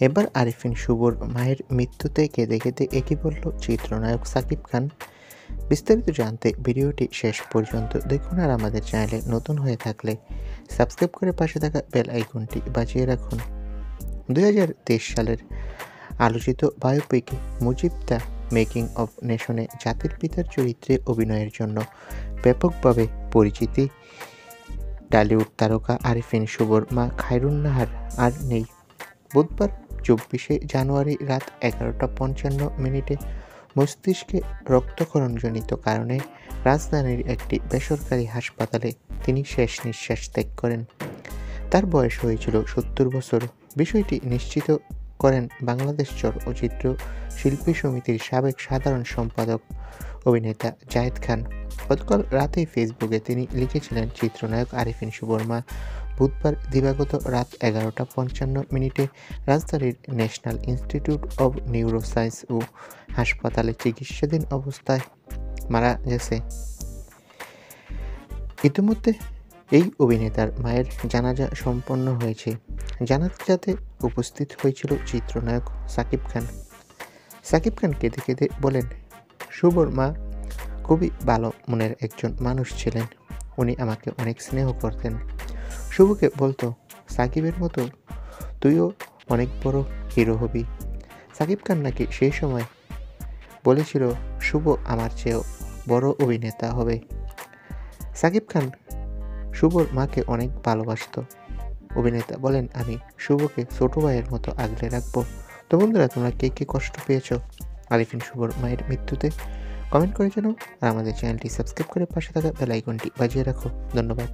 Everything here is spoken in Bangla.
এবার আরিফিন শুভর মায়ের মৃত্যুতে কেঁদে কেঁদে একই বলল চিত্রনায়ক সাকিব খান। বিস্তারিত জানতে ভিডিওটি শেষ পর্যন্ত দেখুন, আর আমাদের চ্যানেলে নতুন হয়ে থাকলে সাবস্ক্রাইব করে পাশে থাকা বেল আইকনটি বাজিয়ে রাখুন। 2023 সালের আলোচিত biopic Mujib the making of নেশনে জাতির পিতার চরিত্রে অভিনয়ের জন্য ব্যাপকভাবে পরিচিতি টলিউড তারকা আরিফিন শুভর মা খায়রুন-নাহার আর নেই। বুধবার 24শে জানুয়ারি রাত 11:55 মস্তিষ্কে রক্তক্ষরণজনিত কারণে রাজধানীর একটি বেসরকারি হাসপাতালে তিনি শেষ নিঃশ্বাস ত্যাগ করেন। তার বয়স হয়েছিল 70 বছর। বিষয়টি নিশ্চিত করেন বাংলাদেশ চলচ্চিত্র শিল্পী সমিতির সাবেক সাধারণ সম্পাদক অভিনেতা জায়েদ খান। গতকাল রাতেই ফেসবুকে তিনি লিখেছিলেন, চিত্রনায়ক আরিফিন শুভর মা বুধবার দিবাগত রাত 11:55 রাজধানীর ন্যাশনাল ইনস্টিটিউট অব নিউরোসায়েন্স ও হাসপাতালে চিকিৎসাধীন অবস্থায় মারা গেছে। ইতিমধ্যে এই অভিনেতার মায়ের জানাজা সম্পন্ন হয়েছে। জানাজাতে উপস্থিত হয়েছিল চিত্রনায়ক সাকিব খান। সাকিব খান কেঁদে কেঁদে বলেন, শুভর মা খুবই ভালো মনের একজন মানুষ ছিলেন। উনি আমাকে অনেক স্নেহ করতেন। শুভকে বলতো, সাকিবের মতো তুইও অনেক বড় হিরো হবি। সাকিব খান নাকি সেই সময় বলেছিল, শুভ আমার চেয়েও বড় অভিনেতা হবে। সাকিব খান শুভর মাকে অনেক ভালোবাসত। অভিনেতা বলেন, আমি শুভকে ছোট ভাইয়ের মতো আগলে রাখবো। তো বন্ধুরা, তোমরা কে কে কষ্ট পেয়েছো আরিফিন শুভর মায়ের মৃত্যুতে? কমেন্ট করে জানাও, আর আমাদের চ্যানেলটি সাবস্ক্রাইব করে পাশে থাকা বেল আইকনটি বাজিয়ে রাখো। ধন্যবাদ।